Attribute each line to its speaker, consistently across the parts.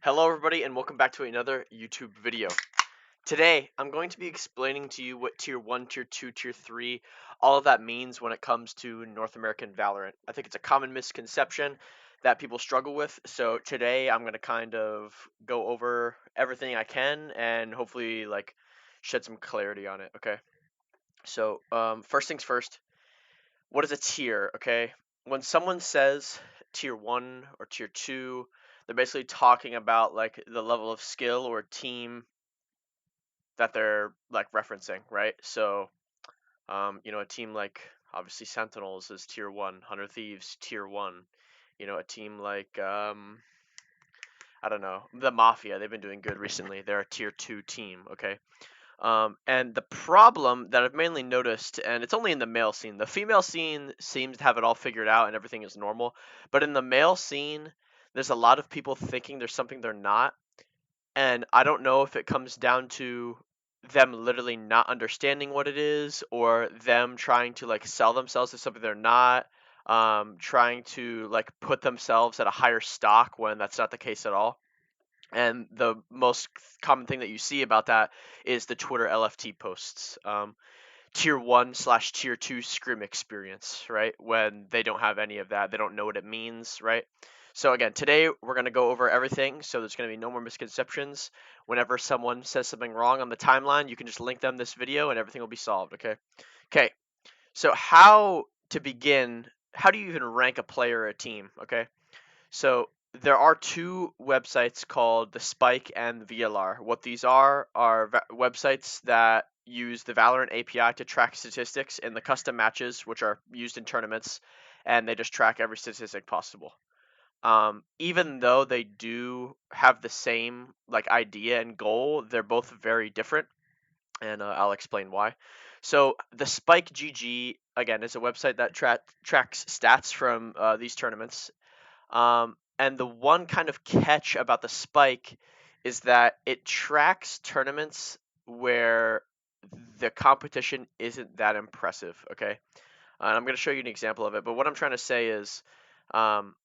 Speaker 1: Hello everybody and welcome back to another YouTube video. Today, I'm going to be explaining to you what Tier 1, Tier 2, Tier 3, all of that means when it comes to North American Valorant. I think it's a common misconception that people struggle with, so today I'm going to kind of go over everything I can and hopefully shed some clarity on it, okay? So, first things first, what is a tier, okay? When someone says tier 1 or tier 2, they're basically talking about like the level of skill or team that they're like referencing, right? So, a team like obviously Sentinels is tier 1, Hunter Thieves tier 1. A team like I don't know, the Mafia, they've been doing good recently. They're a tier 2 team, okay? And the problem that I've mainly noticed, and it's only in the male scene, the female scene seems to have it all figured out and everything is normal. But in the male scene, there's a lot of people thinking there's something they're not. And I don't know if it comes down to them literally not understanding what it is or them trying to like sell themselves as something they're not, trying to like put themselves at a higher stock when that's not the case at all. And the most common thing that you see about that is the Twitter LFT posts. Tier 1/tier 2 scrim experience, right? When they don't have any of that, they don't know what it means, right? So again, today we're going to go over everything, so there's going to be no more misconceptions. Whenever someone says something wrong on the timeline, you can just link them this video and everything will be solved, okay? Okay, so how to begin, how do you even rank a player or a team, okay? So there are two websites called the Spike and VLR. What these are websites that use the Valorant API to track statistics in the custom matches, which are used in tournaments, and they just track every statistic possible. Even though they do have the same like idea and goal, they're both very different, and I'll explain why. So the Spike GG again is a website that tracks stats from these tournaments, and the one kind of catch about the Spike is that it tracks tournaments where the competition isn't that impressive, okay? And I'm going to show you an example of it, but what I'm trying to say is um,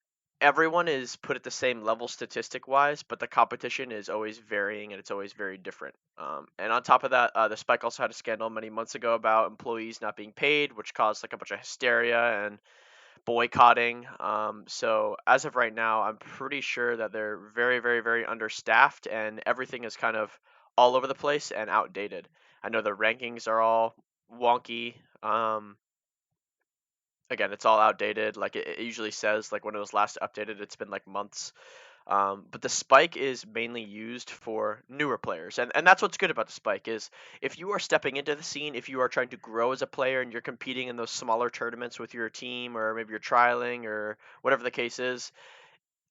Speaker 1: everyone is put at the same level statistic wise, but the competition is always varying and it's always very different. And on top of that, the Spike also had a scandal many months ago about employees not being paid, which caused like a bunch of hysteria and boycotting. So as of right now, I'm pretty sure that they're very, very, very understaffed, and everything is kind of all over the place and outdated. I know the rankings are all wonky. Again, it's all outdated. Like it usually says, like when it was last updated, it's been like months. But the spike is mainly used for newer players, and that's what's good about the spike is if you are stepping into the scene, if you are trying to grow as a player and you're competing in those smaller tournaments with your team, or maybe you're trialing or whatever the case is,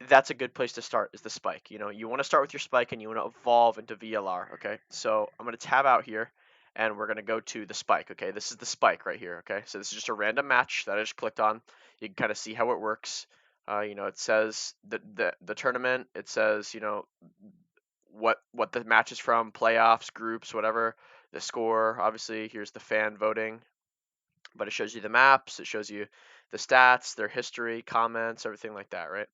Speaker 1: that's a good place to start is the spike. You want to start with your spike and you want to evolve into VLR. Okay, so I'm going to tab out here. And we're going to go to the spike. Okay, this is the spike right here. Okay, so this is just a random match that I just clicked on. You can kind of see how it works. It says the tournament. It says what the match is from, playoffs, groups, whatever. The score, obviously. Here's the fan voting, but it shows you the maps. It shows you the stats, their history, comments, everything like that, right?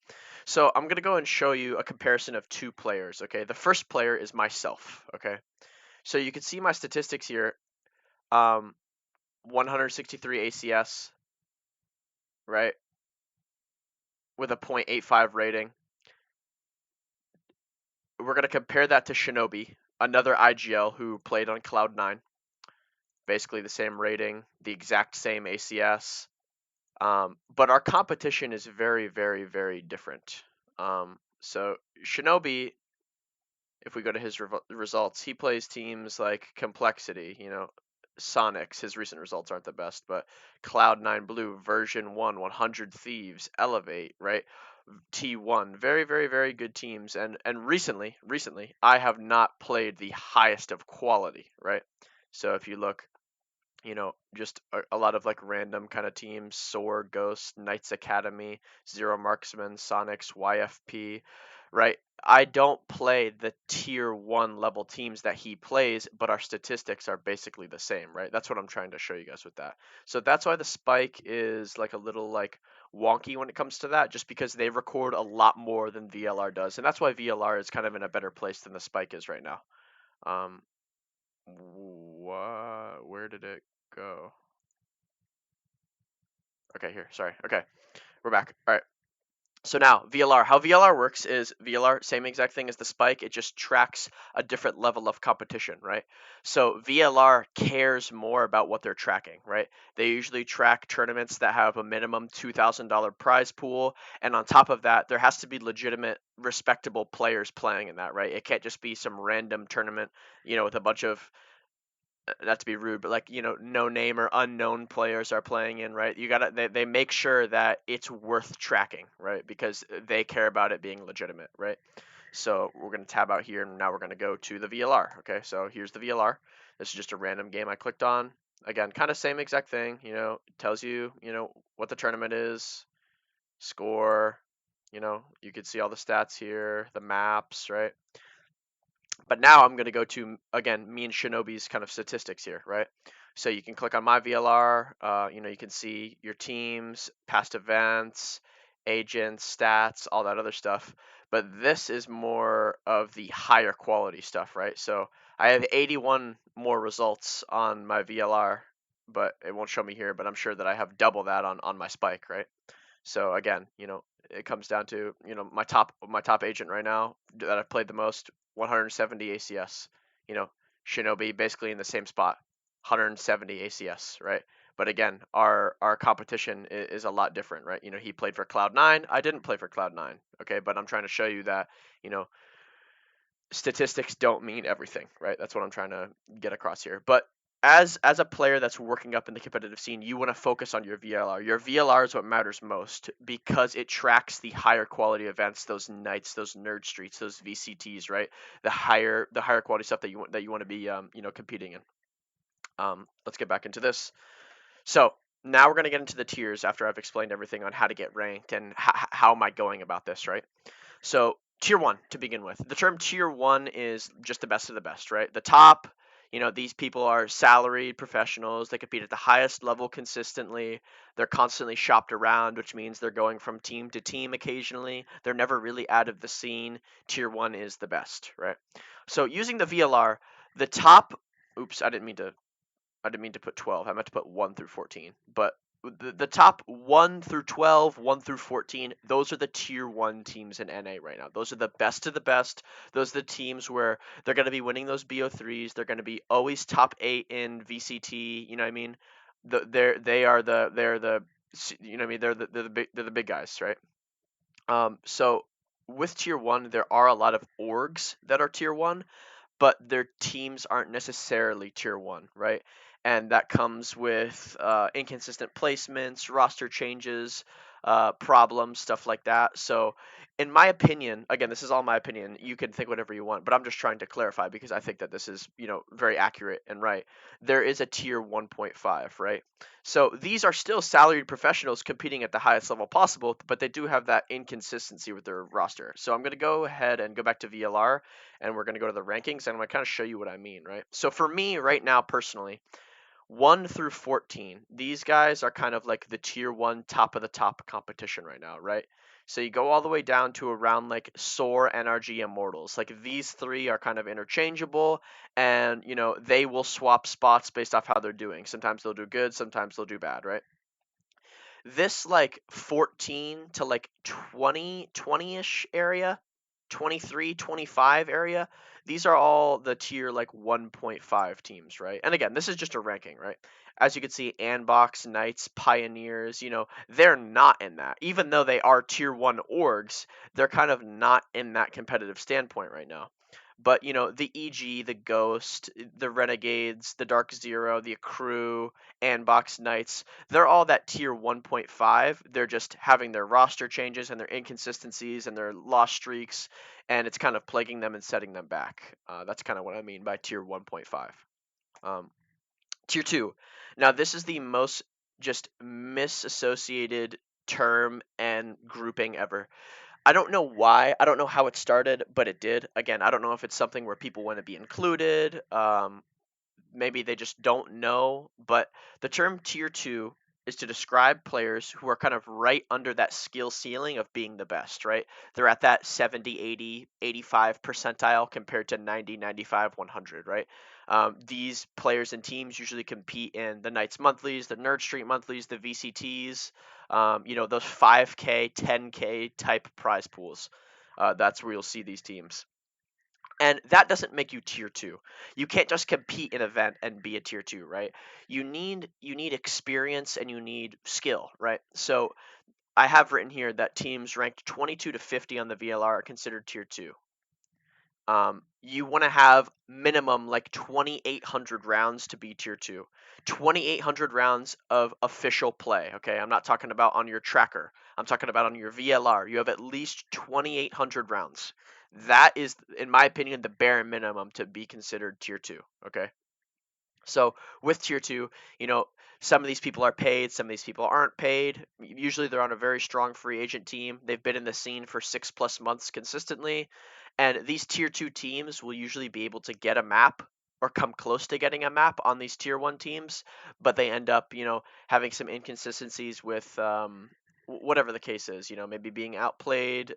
Speaker 1: So I'm gonna go and show you a comparison of two players. Okay, the first player is myself. Okay, so you can see my statistics here. 163 ACS, right, with a 0.85 rating. We're going to compare that to Shinobi, another IGL who played on Cloud9. Basically the same rating, the exact same ACS. But our competition is very, very, very different. So Shinobi, if we go to his results, he plays teams like Complexity, Sonics. His recent results aren't the best, but Cloud9 Blue, version 1, 100 Thieves, Elevate, right? T1, very, very, very good teams. And recently, I have not played the highest of quality, right? So if you look, just a lot of like random kind of teams, Sword, Ghost, Knights Academy, Zero Marksman, Sonics, YFP, right? I don't play the tier 1 level teams that he plays, but our statistics are basically the same, right? That's what I'm trying to show you guys with that. So that's why the spike is like a little like wonky when it comes to that, just because they record a lot more than VLR does. And that's why VLR is kind of in a better place than the spike is right now. Um, where did it go? Okay, here, sorry. Okay, we're back. All right. So now VLR, how VLR works is VLR, same exact thing as the spike. It just tracks a different level of competition, right? So VLR cares more about what they're tracking, right? They usually track tournaments that have a minimum $2,000 prize pool, and on top of that, there has to be legitimate, respectable players playing in that, right? It can't just be some random tournament, with a bunch of, not to be rude, but like, no name or unknown players are playing in, right? They make sure that it's worth tracking, right? Because they care about it being legitimate, right? So we're going to tab out here, and now we're going to go to the VLR. Okay, so here's the VLR. This is just a random game I clicked on. Again, kind of same exact thing, it tells you, what the tournament is, score, you can see all the stats here, the maps, right? But now I'm going to go to, again, me and Shinobi's kind of statistics here, right? So you can click on my VLR. You can see your teams, past events, agents, stats, all that other stuff. But this is more of the higher quality stuff, right? So I have 81 more results on my VLR, but it won't show me here, but I'm sure that I have double that on my Spike, right? So again, it comes down to, my top agent right now that I've played the most, 170 ACS. You know, Shinobi basically in the same spot, 170 ACS, right? But again, our competition is a lot different, right? He played for Cloud9. I didn't play for Cloud9. Okay, but I'm trying to show you that, you know, statistics don't mean everything, right? That's what I'm trying to get across here. But as a player that's working up in the competitive scene, you want to focus on your VLR. Your VLR is what matters most because it tracks the higher quality events, those nights, those nerd streets, those VCTs, right? The higher quality stuff that you want to be competing in. Let's get back into this. So now we're going to get into the tiers after I've explained everything on how to get ranked and how am I going about this, right? So tier 1 to begin with. The term tier 1 is just the best of the best, right? The top, these people are salaried professionals. They compete at the highest level consistently. They're constantly shopped around, which means they're going from team to team occasionally. They're never really out of the scene. Tier 1 is the best, right? So using the VLR, the top, oops, I didn't mean to put 12. I meant to put 1 through 14. But the top 1 through 12, 1 through 14, those are the tier 1 teams in NA right now. Those are the best of the best. Those are the teams where they're going to be winning those BO3s. They're going to be always top 8 in VCT. You know what I mean? They're the you know what I mean? They're the big guys, right? So with tier 1, there are a lot of orgs that are tier 1, but their teams aren't necessarily tier 1, right? And that comes with inconsistent placements, roster changes, problems, stuff like that. So, in my opinion, again, this is all my opinion. You can think whatever you want, but I'm just trying to clarify because I think that this is, very accurate and right. There is a tier 1.5, right? So these are still salaried professionals competing at the highest level possible, but they do have that inconsistency with their roster. So I'm going to go ahead and go back to VLR, and we're going to go to the rankings, and I'm going to kind of show you what I mean, right? So for me right now personally, 1 through 14, these guys are kind of like the tier 1 top of the top competition right now, right? So you go all the way down to around like SOAR, NRG, Immortals. Like these three are kind of interchangeable, and they will swap spots based off how they're doing. Sometimes they'll do good, sometimes they'll do bad, right? This like 14 to like 20-ish area, 23, 25 area, these are all the tier like 1.5 teams, right? And again, this is just a ranking, right? As you can see, Anbox, Knights, Pioneers, they're not in that. Even though they are tier 1 orgs, they're kind of not in that competitive standpoint right now. But the EG, the Ghost, the Renegades, the Dark Zero, the Accrue, Anbox Knights, they're all that tier 1.5. They're just having their roster changes and their inconsistencies and their loss streaks, and it's kind of plaguing them and setting them back. That's kind of what I mean by tier 1.5. Um, Tier 2. Now, this is the most just misassociated term and grouping ever. I don't know why. I don't know how it started, but it did. Again, I don't know if it's something where people want to be included. Maybe they just don't know. But the term tier two is to describe players who are kind of right under that skill ceiling of being the best, right? They're at that 70, 80, 85 percentile compared to 90, 95, 100, right? These players and teams usually compete in the Knights monthlies, the Nerd Street monthlies, the VCTs, those 5K, 10K type prize pools. That's where you'll see these teams. And that doesn't make you tier two. You can't just compete an event and be a tier two, right? You need experience and you need skill, right? So I have written here that teams ranked 22 to 50 on the VLR are considered tier two. You want to have minimum like 2,800 rounds to be tier two. 2,800 rounds of official play. Okay, I'm not talking about on your tracker. I'm talking about on your VLR. You have at least 2,800 rounds. That is, in my opinion, the bare minimum to be considered tier two. Okay. So with tier two, you know, some of these people are paid, some of these people aren't paid. Usually they're on a very strong free agent team. They've been in the scene for 6+ months consistently. And these tier two teams will usually be able to get a map or come close to getting a map on these tier one teams, but they end up, having some inconsistencies with whatever the case is, maybe being outplayed,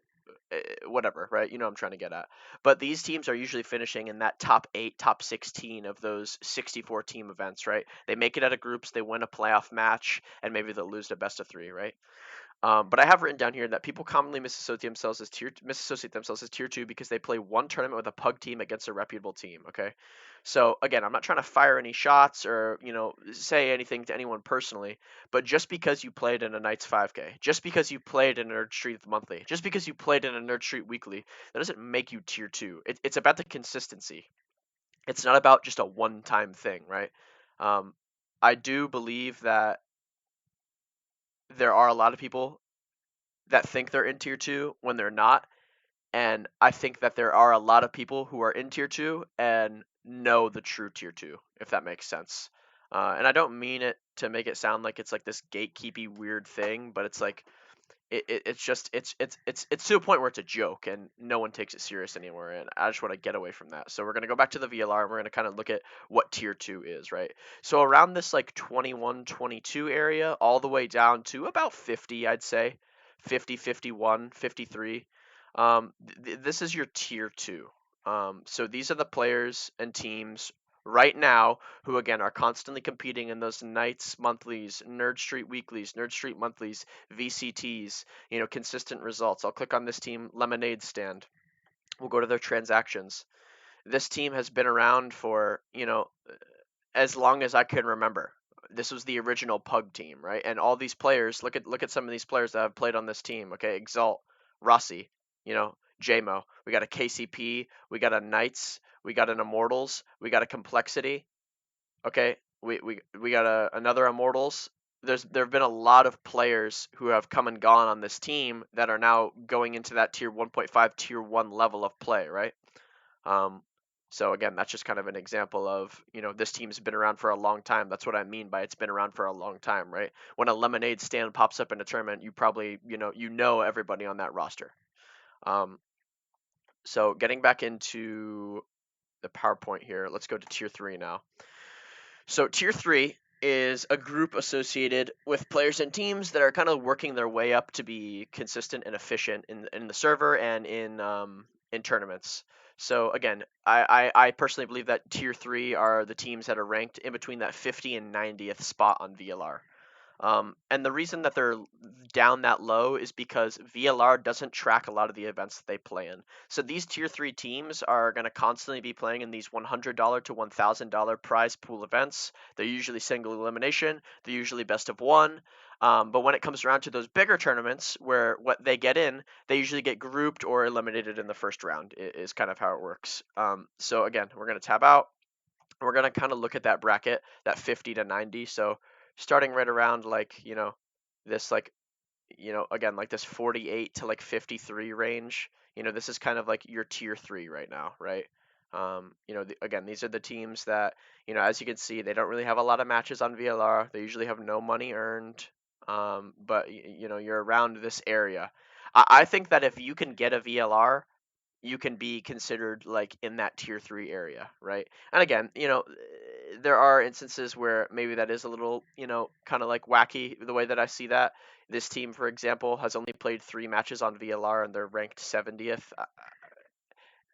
Speaker 1: whatever, right? You know what I'm trying to get at. But these teams are usually finishing in that top 8, top 16 of those 64 team events, right? They make it out of groups, they win a playoff match, and maybe they'll lose to best of 3, right? But I have written down here that people commonly misassociate themselves as tier two because they play one tournament with a pug team against a reputable team. Okay, so again, I'm not trying to fire any shots or say anything to anyone personally, but just because you played in a Knights 5K, just because you played in a Nerd Street monthly, just because you played in a Nerd Street weekly, that doesn't make you tier two. It's about the consistency. It's not about just a one-time thing, right? Um, I do believe that there are a lot of people that think they're in tier two when they're not. And I think that there are a lot of people who are in tier two and know the true tier two, if that makes sense. And I don't mean it to make it sound like it's like this gatekeepy weird thing, but it's like it's just it's to a point where it's a joke and no one takes it serious anymore. And I just want to get away from that. So we're gonna go back to the VLR and we're gonna kind of look at what tier two is, right? So around this like 21, 22 area, all the way down to about 50, I'd say 50, 51, 53. This is your tier two. So these are the players and teams right now who again are constantly competing in those Knights monthlies, Nerd Street weeklies, Nerd Street monthlies, VCTs, consistent results. I'll click on this team, Lemonade Stand. We'll go to their transactions. This team has been around for, as long as I can remember. This was the original Pug team, right? And all these players, look at some of these players that have played on this team. Okay, Exalt, Rossi, JMO. We got a KCP, we got a Knights, we got an Immortals, we got a Complexity. Okay, we got another Immortals. There have been a lot of players who have come and gone on this team that are now going into that tier 1.5, tier 1 level of play, right? Um, so again, that's just kind of an example of, this team's been around for a long time. That's what I mean by it's been around for a long time, right? When a Lemonade Stand pops up in a tournament, you probably, you know everybody on that roster. Um, so getting back into the PowerPoint here, let's go to tier 3 now. So tier 3 is a group associated with players and teams that are kind of working their way up to be consistent and efficient in the server and in tournaments. So again, I personally believe that tier 3 are the teams that are ranked in between that 50 and 90th spot on VLR. And the reason that they're down that low is because VLR doesn't track a lot of the events that they play in. So these tier 3 teams are going to constantly be playing in these $100 to $1,000 prize pool events. They're usually single elimination, they're usually best of one. But when it comes around to those bigger tournaments where what they get in, they usually get grouped or eliminated in the first round, is kind of how it works. So again, we're going to tab out. We're going to kind of look at that bracket, that 50 to 90. So starting right around like, this like, again, like this 48 to like 53 range. This is kind of like your tier 3 right now, right? Again, these are the teams that, as you can see, they don't really have a lot of matches on VLR. They usually have no money earned. But you're around this area. I think that if you can get a VLR, you can be considered like in that tier 3 area, right? And again, there are instances where maybe that is a little, kind of like wacky the way that I see that. This team, for example, has only played 3 matches on VLR and they're ranked 70th.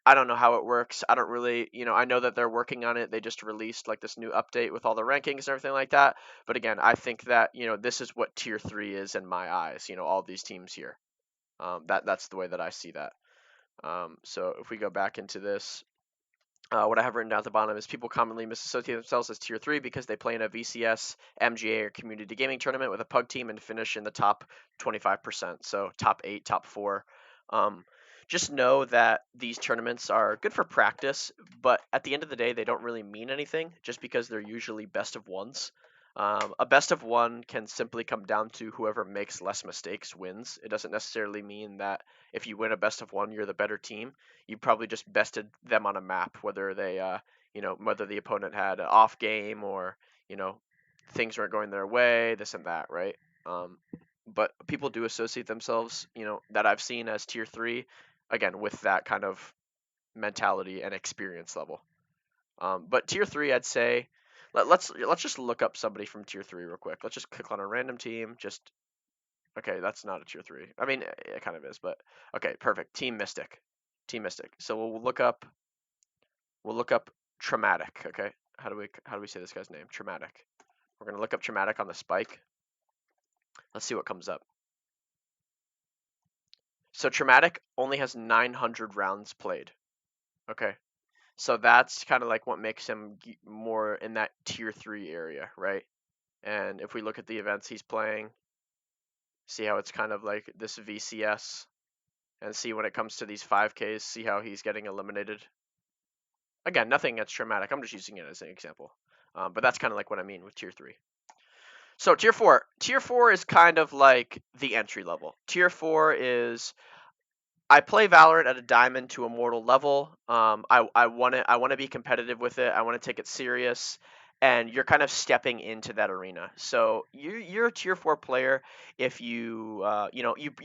Speaker 1: I don't know how it works. I don't really, I know that they're working on it. They just released like this new update with all the rankings and everything like that. But again, I think that, this is what tier 3 is in my eyes, all these teams here. That's the way that I see that. So if we go back into this, what I have written down at the bottom is people commonly misassociate themselves as tier 3 because they play in a VCS, MGA, or community gaming tournament with a pug team and finish in the top 25%. So top 8, top 4. Just know that these tournaments are good for practice, but at the end of the day, they don't really mean anything just because they're usually best of ones. A best of one can simply come down to whoever makes less mistakes wins. It doesn't necessarily mean that if you win a best of one, you're the better team. You probably just bested them on a map, whether they, whether the opponent had an off game or, you know, things weren't going their way, this and that, right? But people do associate themselves, that I've seen as tier 3, again, with that kind of mentality and experience level. But tier 3, I'd say, let's just look up somebody from tier 3 real quick. Let's just click on a random team. Okay, that's not a tier 3. I mean, it kind of is, but okay, perfect. Team Mystic. Team Mystic. So we'll look up Traumatic. Okay, how do we say this guy's name? Traumatic. We're gonna look up Traumatic on the spike. Let's see what comes up. So Traumatic only has 900 rounds played. Okay, so that's kind of like what makes him more in that tier 3 area, right? And if we look at the events he's playing, see how it's kind of like this VCS, and see when it comes to these 5Ks, see how he's getting eliminated. Again, nothing that's traumatic. I'm just using it as an example. But that's kind of like what I mean with tier 3. So tier 4. Tier 4 is kind of like the entry level. Tier 4 is I play Valorant at a diamond to immortal level. I want to be competitive with it. I want to take it serious, and you're kind of stepping into that arena. So you're a tier 4 player if you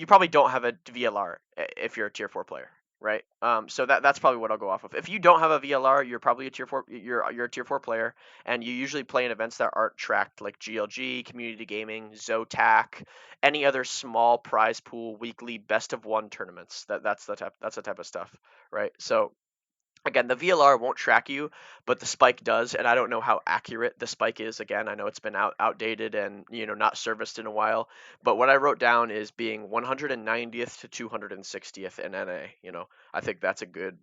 Speaker 1: probably don't have a VLR if you're a tier 4 player, right? So that's probably what I'll go off of. If you don't have a VLR, you're probably a tier 4. You're a tier 4 player, and you usually play in events that aren't tracked, like GLG, Community Gaming, Zotac, any other small prize pool weekly best of one tournaments. That's the type of stuff, right? So again, the VLR won't track you, but the spike does, and I don't know how accurate the spike is. Again, I know it's been outdated and not serviced in a while, but what I wrote down is being 190th to 260th in NA. I think that's a good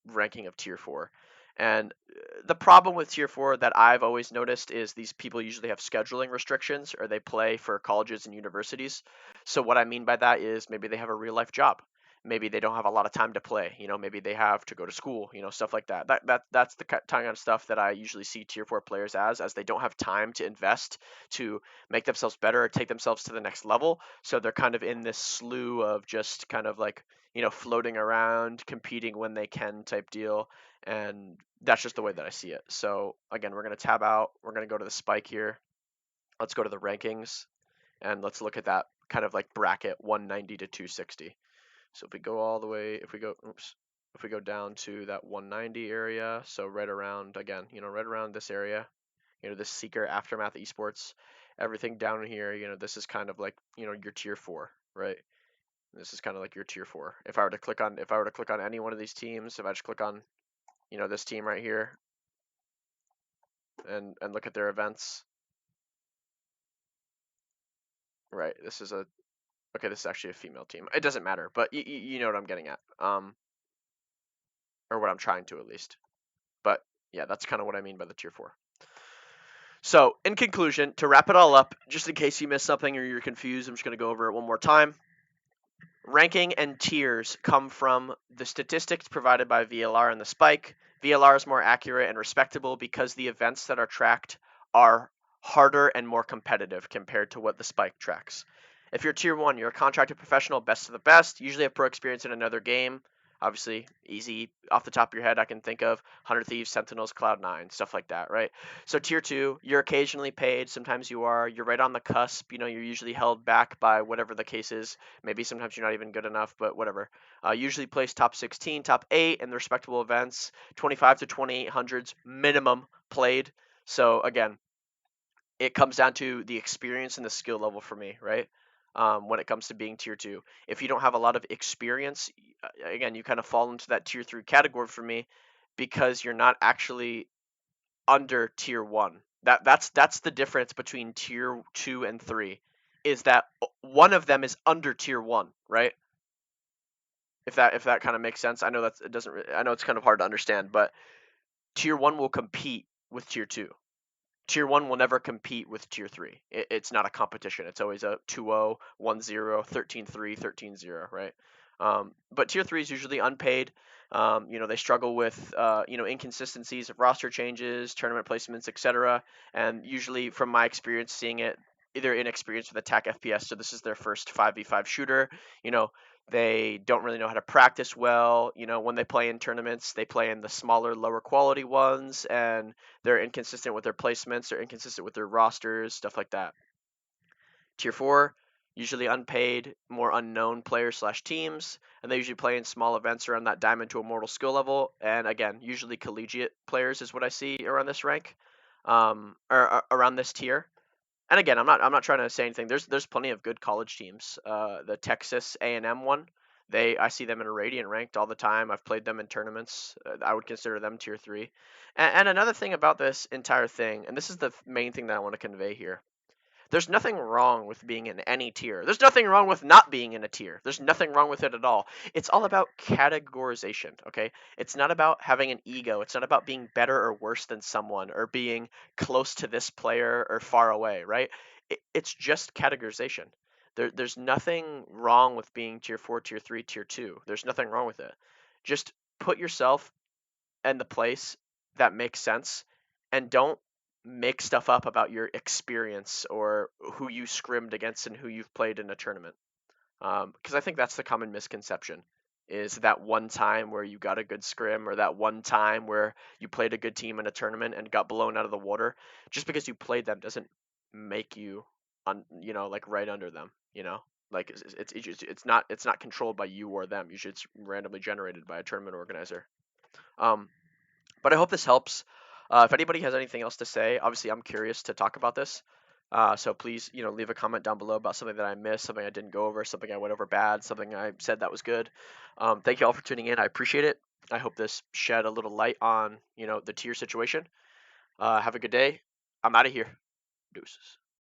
Speaker 1: ranking of tier 4. And the problem with tier 4 that I've always noticed is these people usually have scheduling restrictions or they play for colleges and universities. So what I mean by that is maybe they have a real life job. Maybe they don't have a lot of time to play. Maybe they have to go to school. Stuff like that. That's the kind of stuff that I usually see tier 4 players as they don't have time to invest to make themselves better or take themselves to the next level. So they're kind of in this slew of just kind of like floating around, competing when they can type deal. And that's just the way that I see it. So again, we're going to tab out. We're going to go to the spike here. Let's go to the rankings and let's look at that kind of like bracket 190 to 260. So if we go all the way, if we go down to that 190 area, so right around, again, right around this area, this Seeker Aftermath Esports, everything down here, this is kind of like, your tier 4, right? This is kind of like your tier 4. If I were to click on any one of these teams, if I just click on, this team right here and look at their events, right? This is actually a female team. It doesn't matter, but you know what I'm getting at. Or what I'm trying to at least. But yeah, that's kind of what I mean by the tier 4. So, in conclusion, to wrap it all up, just in case you missed something or you're confused, I'm just going to go over it one more time. Ranking and tiers come from the statistics provided by VLR and the spike. VLR is more accurate and respectable because the events that are tracked are harder and more competitive compared to what the spike tracks. If you're tier 1, you're a contracted professional, best of the best, usually have pro experience in another game, Obviously, easy off the top of your head, I can think of 100 Thieves, Sentinels, Cloud9, stuff like that, right? So tier 2, you're occasionally paid, sometimes you are, you're right on the cusp, you're usually held back by whatever the case is. Maybe sometimes you're not even good enough, but whatever. Usually place top 16, top 8 in the respectable events, 25 to 2800s minimum played. So again, it comes down to the experience and the skill level for me, right? When it comes to being tier 2. If you don't have a lot of experience, again, you kind of fall into that tier 3 category for me because you're not actually under tier 1. That's the difference between tier 2 and 3 is that one of them is under tier 1, right? If that kind of makes sense. I know that it doesn't I know it's kind of hard to understand, but tier 1 will compete with tier 2. Tier 1 will never compete with Tier 3. It's not a competition. It's always a 2-0, 1-0, 13-3, 13-0, right? But Tier 3 is usually unpaid. They struggle with, inconsistencies of roster changes, tournament placements, etc. And usually, from my experience seeing it, either inexperienced with attack FPS, so this is their first 5v5 shooter, you know, they don't really know how to practice well. When they play in tournaments, they play in the smaller, lower quality ones, and they're inconsistent with their placements, they're inconsistent with their rosters, stuff like that. Tier 4, usually unpaid, more unknown players slash teams, and they usually play in small events around that diamond to immortal skill level. And again, usually collegiate players is what I see around this rank, or around this tier. And again, I'm not trying to say anything. There's plenty of good college teams. The Texas A&M one, I see them in a Radiant ranked all the time. I've played them in tournaments. I would consider them tier 3. And another thing about this entire thing, and this is the main thing that I want to convey here. There's nothing wrong with being in any tier. There's nothing wrong with not being in a tier. There's nothing wrong with it at all. It's all about categorization, okay? It's not about having an ego. It's not about being better or worse than someone or being close to this player or far away, right? It's just categorization. There's nothing wrong with being tier 4, tier 3, tier 2. There's nothing wrong with it. Just put yourself in the place that makes sense and don't make stuff up about your experience or who you scrimmed against and who you've played in a tournament. Because I think that's the common misconception is that one time where you got a good scrim or that one time where you played a good team in a tournament and got blown out of the water. Just because you played them doesn't make you like right under them, like it's not controlled by you or them. Usually it's randomly generated by a tournament organizer. um but I hope this helps. If anybody has anything else to say, obviously I'm curious to talk about this. So please, leave a comment down below about something that I missed, something I didn't go over, something I went over bad, something I said that was good. Thank you all for tuning in. I appreciate it. I hope this shed a little light on, the tier situation. Have a good day. I'm out of here. Deuces.